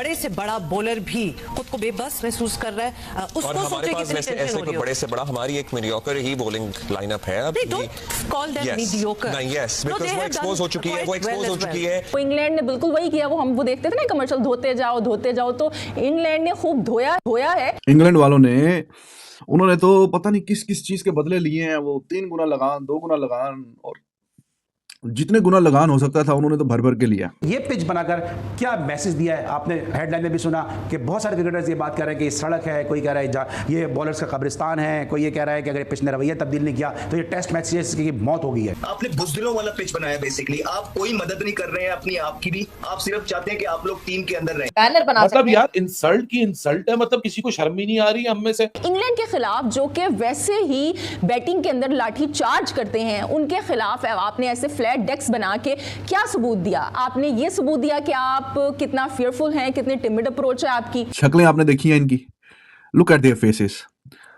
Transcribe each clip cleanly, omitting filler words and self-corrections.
बड़े से बड़ा बॉलर भी खुद को बेबस महसूस कर रहा है। उसको और हमारे पास वैसे ऐसे कोई बड़े से बड़ा हमारी एक मीडियोकर ही बॉलिंग लाइनअप है। अब कॉल दैट मीडियोकर। नहीं, यस, बिकॉज़ वो एक्सपोज हो चुकी है, वो एक्सपोज हो चुकी है। वो इंग्लैंड ने बिल्कुल वही किया। वो देखते थे ना कमर्शियल, धोते जाओ, तो इंग्लैंड ने खूब धोया है। इंग्लैंड वालों ने उन्होंने तो पता नहीं किस किस चीज के बदले लिए हैं, वो 3 गुना लगान, 2 गुना लगान, और जितने गुना लगान हो सकता था उन्होंने तो भर भर के लिया। ये पिच बनाकर क्या मैसेज दिया है? आपने हेडलाइन में भी सुना कि बहुत सारे क्रिकेटर्स ये बात कर रहे हैं कि ये सड़क है, कोई कह रहा है ये बॉलर्स का कब्रिस्तान है, कोई ये कह रहा है कि अगर पिच ने रवैया तब्दील नहीं किया तो ये टेस्ट मैचेस की मौत हो गई है। आपने बुज़दिलों वाला पिच बनाया बेसिकली। आप कोई मदद नहीं कर रहे हैं अपनी आपकी भी, आप सिर्फ चाहते हैं कि आप लोग टीम के अंदर रहें। बैनर बना मतलब यार इंसल्ट की इंसल्ट है, मतलब किसी को शर्म ही नहीं आ रही हम में से। इंग्लैंड के खिलाफ जो कि वैसे ही बैटिंग के अंदर लाठी चार्ज करते हैं, उनके खिलाफ आपने ऐसे फ्लैट डेक्स बना के क्या सबूत दिया? आपने ये सबूत दिया कि आप कितना फियरफुल हैं, कितनी टिमिड अप्रोच है आपकी। शक्लें आपने देखी हैं इनकी, look at their faces,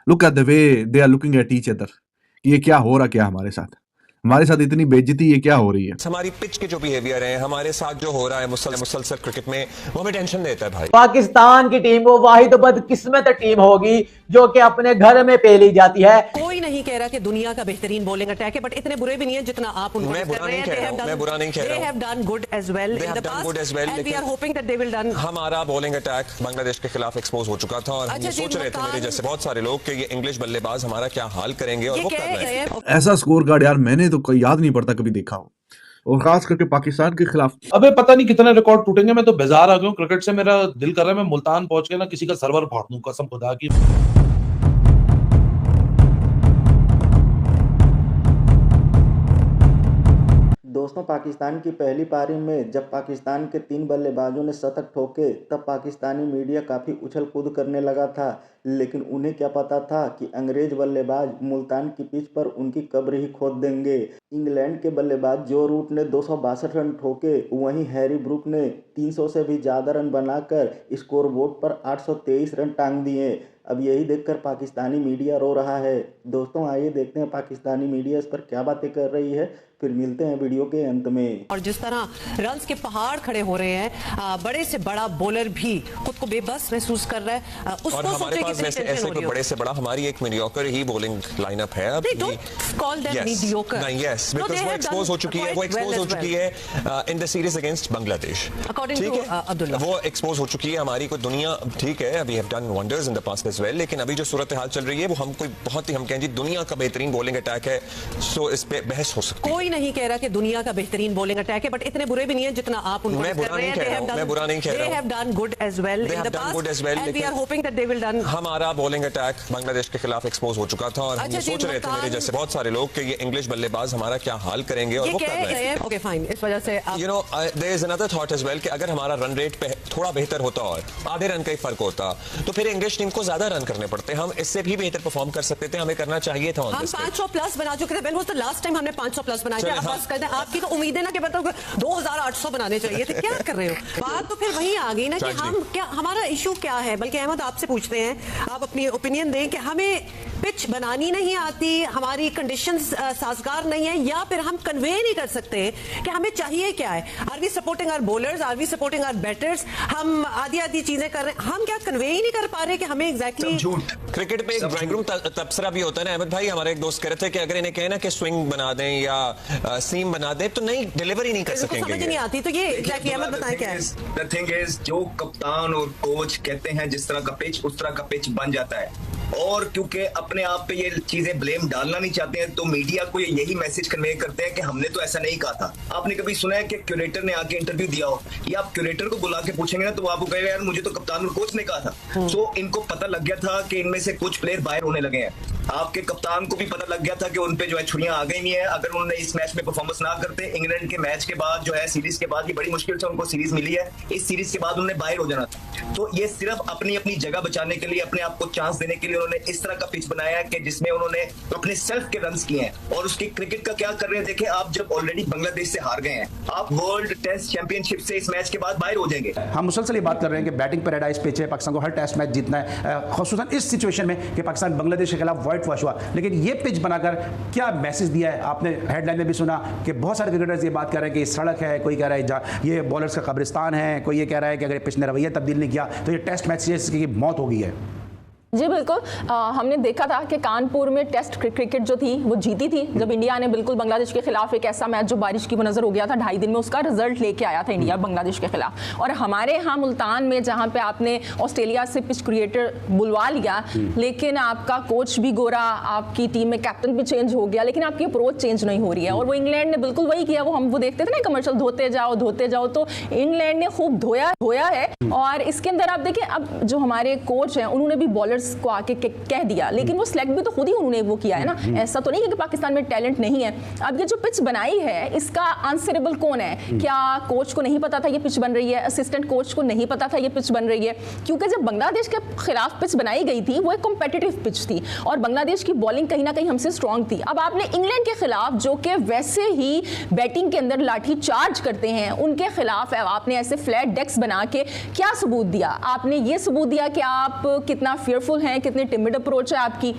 look at the way they are looking at each other. ये क्या हो रहा, क्या हमारे साथ इतनी बेइज्जती ये क्या हो रही है? हमारी पिच के जो बिहेवियर है, हमारे साथ जो हो रहा है मुसलसल क्रिकेट में, वो हमें टेंशन देता है भाई। पाकिस्तान की टीम वो वाहिद बदकिस्मत टीम होगी जो कि अपने घर में पेली जाती है। कोई नहीं कह रहा कि दुनिया का बेहतरीन बॉलिंग अटैक है, बट इतने बुरे भी नहीं है जितना आप उनको मैं बुरा नहीं कह रहा हूं, मैं बुरा नहीं कह रहा हूं। They have done good as well in the past, and we are hoping that they will done। हमारा बॉलिंग अटैक बांग्लादेश के खिलाफ एक्सपोज हो चुका था और हम ये सोच रहे थे, मेरे जैसे बहुत सारे लोग, कि ये इंग्लिश बल्लेबाज हमारा क्या हाल करेंगे, और वो कर रहे हैं। ऐसा स्कोर कार्ड यार मैंने तो कोई याद नहीं पड़ता कभी देखा हो, और खास करके पाकिस्तान के खिलाफ। अबे पता नहीं कितने रिकॉर्ड टूटेंगे। मैं तो बेजार आ गया हूं क्रिकेट से। मेरा दिल कर रहा है मैं मुल्तान पहुंच के ना किसी का सर्वर फाड़ दूं, कसम खुदा की। दोस्तों, पाकिस्तान की पहली पारी में जब पाकिस्तान के 3 बल्लेबाजों ने शतक ठोके तब पाकिस्तानी मीडिया काफ़ी उछल कूद करने लगा था, लेकिन उन्हें क्या पता था कि अंग्रेज बल्लेबाज मुल्तान की पिच पर उनकी कब्र ही खोद देंगे। इंग्लैंड के बल्लेबाज जो रूट ने 262 रन ठोके, वहीं हैरी ब्रूक ने 300 से भी ज़्यादा रन बनाकर स्कोरबोर्ड पर 823 रन टांग दिए। अब यही देखकर पाकिस्तानी मीडिया रो रहा है। दोस्तों, आइए देखते हैं पाकिस्तानी मीडिया इस पर क्या बातें कर रही है, फिर मिलते हैं वीडियो के अंत में। और जिस तरह रन्स के पहाड़ खड़े हो रहे हैं, बड़े से बड़ा बॉलर भी खुद को बेबस महसूस कर रहा है। उसको और हमारे पास वैसे ऐसे कोई बड़े से बड़ा हमारी एक मीडियोकर ही बॉलिंग लाइनअप है। अब कॉल दैट मीडियोकर। नहीं, यस, बिकॉज़ वो एक्सपोज हो चुकी है, वो एक्सपोज हो चुकी है in the series against Bangladesh. According to Abdullah, वो एक्सपोज हो चुकी है हमारी को दुनिया। ठीक है, we have done wonders in the past as well, लेकिन अभी जो सूरत हाल चल रही है वो हम कोई बहुत ही, हम कहें जी, दुनिया का बेहतरीन बॉलिंग अटैक है। सो इस पे बहस हो सकती है। कोई नहीं कह रहा कि दुनिया का बेहतरीन बॉलिंग अटैक है, बट इतने बुरे भी नहीं है जितना आप उनको मैं बुरा नहीं कह रहा हूं, मैं बुरा नहीं कह रहा हूं। They have done good as well in the past, and we are hoping that they will done। हमारा बॉलिंग अटैक बांग्लादेश के खिलाफ एक्सपोज हो चुका था और हम ये सोच रहे थे, मेरे जैसे बहुत सारे लोग, कि ये इंग्लिश बल्लेबाज हमारा क्या हाल करेंगे, और वो कर रहे हैं। ओके फाइन, इस वजह से you know there is another thought as well कि अगर हमारा रन रेट पे थोड़ा बेहतर होता और आधे रन का ही फर्क होता तो फिर इंग्लिश टीम को ज्यादा रन करने पड़ते, हम इससे भी बेहतर परफॉर्म कर सकते थे, हमें करना चाहिए था। हम 500 प्लस बना चुके थे। When was the last time हमने 500 प्लस बनाए थे? अब बस करते हैं। आपकी तो उम्मीद है ना कि मतलब 2800 बनाने चाहिए थे। क्या कर रहे हो? बात तो फिर वही आ गई ना कि हम क्या, हमारा इशू क्या है। बल्कि अहमद आपसे पूछते हैं, आप अपनी ओपिनियन दें कि हमें पिच बनानी नहीं आती, हमारी कंडीशंस साजगार नहीं है, या फिर हम कन्वे नहीं कर सकते कि हमें चाहिए क्या है। Are we supporting our bowlers, are we supporting our batters? हम आधी चीजें कर रहे हैं, हम क्या कन्वे ही नहीं कर पा रहे कि हमें एग्जैक्टली। क्रिकेट पे एक ड्राइंग रूम तबसरा भी होता है ना अहमद भाई। हमारे एक दोस्त कह रहे थे कि अगर इन्हें कहे ना कि स्विंग बना दें या सीम बना दें तो नहीं, डिलीवर ही नहीं कर सकेंगे। समझ नहीं आती। तो ये एग्जैक्टली अहमद बताएं क्या है। द थिंग इज, जो कप्तान और कोच कहते हैं जिस तरह का पिच उस तरह का पिच बन जाता है, और क्योंकि अपने आप पे ये चीजें ब्लेम डालना नहीं चाहते हैं तो मीडिया को यही मैसेज कन्वे करते हैं कि हमने तो ऐसा नहीं कहा था। आपने कभी सुना है कि क्यूरेटर ने आके इंटरव्यू दिया हो, या आप क्यूरेटर को बुला के पूछेंगे ना तो आपको कहेगा यार मुझे तो कप्तान और कोच ने कहा था। सो इनको पता लग गया था कि इनमें से कुछ प्लेयर बाहर होने लगे हैं। आपके कप्तान को भी पता लग गया था कि उनपे जो है छुरियां आ गई नहीं है। अगर उन्होंने इस मैच में परफॉर्मेंस ना करते, इंग्लैंड के मैच के बाद जो है सीरीज के बाद, ये बड़ी मुश्किल से उनको सीरीज मिली है, इस सीरीज के बाद उन्होंने बाहर हो जाना था। तो ये सिर्फ अपनी अपनी जगह बचाने के लिए, अपने आप को चांस देने के लिए उन्होंने इस तरह का पिच बनाया है कि जिसमें उन्होंने अपने सेल्फ के रन्स किए हैं। और उसकी क्रिकेट का क्या कर रहे हैं देखें आप, जब ऑलरेडी बांग्लादेश से हार गए हैं, आप वर्ल्ड टेस्ट चैंपियनशिप से इस मैच के बाद बाहर हो जाएंगे। हम मुसलसल ये बात कर रहे हैं कि बैटिंग पैराडाइज पिच है, पाकिस्तान को हर टेस्ट मैच जीतना है, खुसूसन इस सिचुएशन में कि पाकिस्तान बांग्लादेश के खिलाफ व्हाइट वॉश हुआ, लेकिन ये पिच बनाकर क्या मैसेज दिया है? आपने हेडलाइन में भी सुना कि बहुत सारे क्रिकेटर्स ये बात कर रहे हैं कि सड़क है, कोई कह रहा है ये बॉलर्स का कब्रिस्तान है, कोई ये कह रहा है कि अगर पिच ने रवैया तब्दील नहीं किया तो ये टेस्ट मैचेस की मौत हो गई है। जी बिल्कुल, हमने देखा था कि कानपुर में टेस्ट क्रिकेट जो थी वो जीती थी जब इंडिया ने बिल्कुल बांग्लादेश के खिलाफ एक ऐसा मैच जो बारिश की नज़र हो गया था, 2.5 दिन में उसका रिजल्ट लेके आया था इंडिया बांग्लादेश के खिलाफ। और हमारे यहाँ मुल्तान में जहाँ पे आपने ऑस्ट्रेलिया से पिच क्रिएटर बुलवा लिया, लेकिन आपका कोच भी गोरा, आपकी टीम में कैप्टन भी चेंज हो गया, लेकिन आपकी अप्रोच चेंज नहीं हो रही है। और वो इंग्लैंड ने बिल्कुल वही किया, वो देखते थे ना कमर्शियल, धोते जाओ, तो इंग्लैंड ने खूब धोया है। और इसके अंदर आप देखिए, अब जो हमारे कोच हैं उन्होंने भी बॉलर्स को आके कह दिया, लेकिन वो सिलेक्ट भी तो खुद ही उन्होंने वो किया है ना, ऐसा तो नहीं है कि पाकिस्तान में टैलेंट नहीं है। अब ये जो पिच बनाई है इसका आंसरेबल कौन है? क्या कोच को नहीं पता था ये पिच बन रही है? असिस्टेंट कोच को नहीं पता था ये पिच बन रही है? क्योंकि जब बांग्लादेश के खिलाफ पिच बनाई गई थी वो एक कॉम्पिटिटिव पिच थी और बांग्लादेश की बॉलिंग कहीं ना कहीं हमसे स्ट्रांग थी। अब आपने इंग्लैंड के खिलाफ, जो कि वैसे ही बैटिंग के अंदर लाठी चार्ज करते हैं, उनके खिलाफ आपने ऐसे फ्लैट डेक्स बना के क्या सबूत दिया? आपने ये सबूत दिया कि आप कितना फियरफुल हैं, कितने टिमिड अप्रोच है आपकी,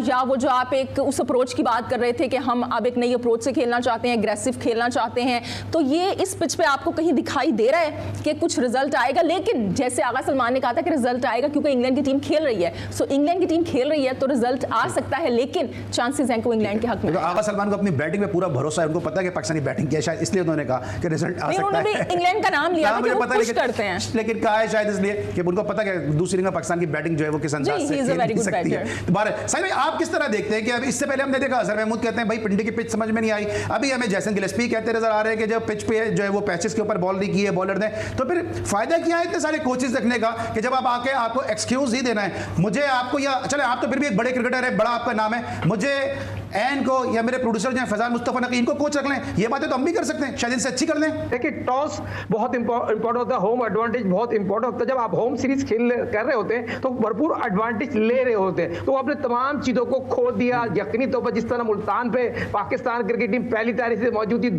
या वो जो आप एक उस अप्रोच की बात कर रहे थे कि हम अब एक नई अप्रोच से खेलना चाहते हैं, एग्रेसिव खेलना चाहते हैं। तो ये इस पिच पे आपको कहीं दिखाई दे रहा है कि कुछ रिजल्ट आएगा? लेकिन जैसे आगा सलमान ने कहा था कि रिजल्ट आएगा क्योंकि इंग्लैंड की टीम खेल रही है, सो इंग्लैंड की टीम खेल रही है तो रिजल्ट आ सकता है, लेकिन चांसेस हैं कि इंग्लैंड के हक में। आगा सलमान को अपनी बैटिंग में पूरा भरोसा है, उनको पता है कि पाकिस्तानी बैटिंग किया, शायद इसलिए उन्होंने कहा कि रिजल्ट आ सकता है। इंग्लैंड का नाम लिया, मुझे पता है, करते हैं, लेकिन कहा है शायद इसलिए कि उनको पता है कि दूसरी जगह पाकिस्तान की बैटिंग जो है वो किस अंदाज से खेल सकती है। सही भाई, आप किस तरह देखते हैं कि अब इससे पहले हमने देखा अजहर महमूद कहते हैं भाई पिंडी की पिच समझ में नहीं आई, अभी हमें जैसन गिलेस्पी कहते नजर आ रहे हैं कि जो पिच पे जो है वो पैचेस के ऊपर बॉल नहीं की है बॉलर ने, तो फिर फायदा क्या है इतने सारे कोचेस रखने का कि जब आप आके आपको एक्सक्यूज ही देना है मुझे आपको, या चले आप तो फिर भी एक बड़े क्रिकेटर है, बड़ा आपका नाम है, मुझे एन को या मेरे प्रोड्यूसर जो है फैजान मुस्तफा नकी, इनको कोच रख लें, ये बातें तो हम भी कर सकते हैं, शायद इनसे अच्छी कर लें। देखिए टॉस बहुत इंपॉर्टेंट होता है, होम एडवांटेज बहुत इंपॉर्टेंट होता है। जब आप होम सीरीज कर रहे होते हैं तो भरपूर एडवांटेज ले रहे होते हैं, तो आपने तमाम चीजों को खो दिया यकीनी तौर पर। जिस तरह मुल्तान पे पाकिस्तान क्रिकेट टीम पहली तारीख से मौजूद थी,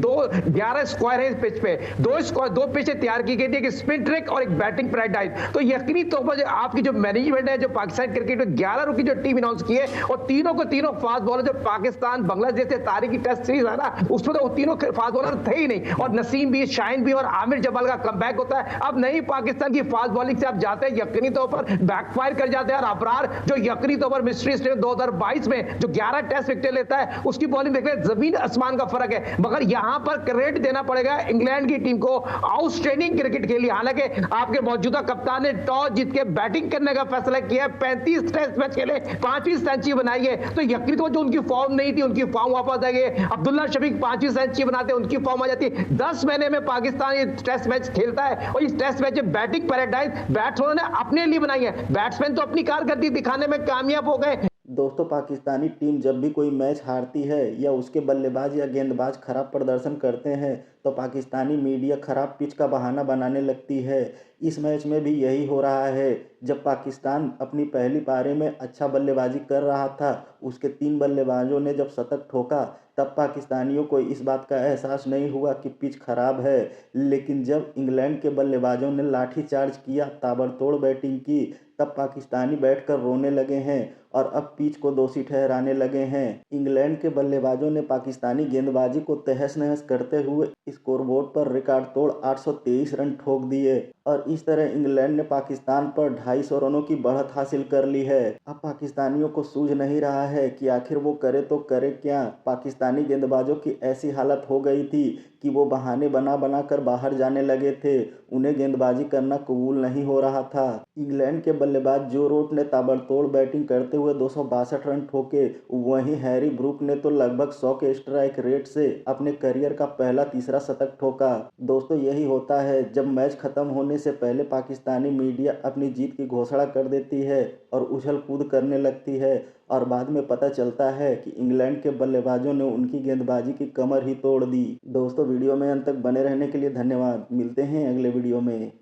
11 स्क्वायर है इस पिच पे, दो पिचें तैयार की गई थी, एक स्पिन ट्रिक और एक बैटिंग पैराडाइज। तो यकीनी तौर पर आपकी जो मैनेजमेंट है, जो पाकिस्तान क्रिकेट में 11 की जो टीम अनाउंस की है, और तीनों को तीनों फास्ट बॉलर, जो पाकिस्तान बांग्लादेश से तारीखी टेस्ट सीरीज है ना, उसमें तो तीनों फास्ट बॉलर थे ही नहीं, और नसीम भी, शाहीन भी और आमिर जमाल का कमबैक होता है। अब नहीं पाकिस्तान की फास्ट बॉलिंग से आप जाते हैं, यकीनी तौर पर बैकफायर कर जाते हैं। और अबरार जो यकीनी तौर पर मिस्ट्री स्टेट 2022 में जो 11 टेस्ट विकेट लेता है, उसकी बॉलिंग देख रहे हैं, जमीन आसमान का फर्क है। मगर यहां पर क्रेडिट देना पड़ेगा इंग्लैंड की टीम को, आउटस्टैंडिंग क्रिकेट खेली। हालांकि आपके मौजूदा कप्तान ने टॉस जीत के बैटिंग करने का फैसला किया, 35 टेस्ट मैच खेले, 5वीं सेंचुरी बनाई है। तो यकीनी तौर जो उनकी फॉर्म नहीं थी, उनकी फॉर्म वापस आ गई। अब्दुल्ला शफीक 5वीं सेंचुरी बनाते हैं, उनकी फॉर्म आ जाती है। 10 महीने में पाकिस्तान ये टेस्ट मैच खेलता है, और इस टेस्ट मैच में बैटिंग पैराडाइज बैट्समैनों ने अपने लिए बनाई है। बैट्समैन तो अपनी कारकर्दगी दिखाने में कामयाब हो गए। दोस्तों, पाकिस्तानी टीम जब भी कोई मैच हारती है या उसके बल्लेबाज या गेंदबाज खराब प्रदर्शन करते हैं तो पाकिस्तानी मीडिया खराब पिच का बहाना बनाने लगती है। इस मैच में भी यही हो रहा है। जब पाकिस्तान अपनी पहली पारी में अच्छा बल्लेबाजी कर रहा था, उसके 3 बल्लेबाजों ने जब शतक ठोका, तब पाकिस्तानियों को इस बात का एहसास नहीं हुआ कि पिच खराब है। लेकिन जब इंग्लैंड के बल्लेबाजों ने लाठी चार्ज किया, ताबड़तोड़ बैटिंग की, तब पाकिस्तानी बैठकर रोने लगे हैं और अब पिच को दोषी ठहराने लगे हैं। इंग्लैंड के बल्लेबाजों ने पाकिस्तानी गेंदबाजी को तहस नहस करते हुए स्कोरबोर्ड पर रिकॉर्ड तोड़ 823 रन ठोक दिए और इस तरह इंग्लैंड ने पाकिस्तान पर 250 रनों की बढ़त हासिल कर ली है। अब पाकिस्तानियों को सूझ नहीं रहा है कि आखिर वो करे तो करे क्या। पाकिस्तानी गेंदबाजों की ऐसी हालत हो गई थी कि वो बहाने बना बना कर बाहर जाने लगे थे। उन्हें गेंदबाजी करना कबूल नहीं हो रहा था। इंग्लैंड के बल्लेबाज जो रूट ने ताबड़तोड़ बैटिंग करते हुए 262 रन ठोके, वहीं हैरी ब्रूक ने तो लगभग 100 के स्ट्राइक रेट से अपने करियर का पहला तीसरा शतक ठोका। दोस्तों, यही होता है जब मैच खत्म होने से पहले पाकिस्तानी मीडिया अपनी जीत की घोषणा कर देती है और उछल कूद करने लगती है और बाद में पता चलता है कि इंग्लैंड के बल्लेबाजों ने उनकी गेंदबाजी की कमर ही तोड़ दी। दोस्तों, वीडियो में अंत तक बने रहने के लिए धन्यवाद। मिलते हैं अगले वीडियो में।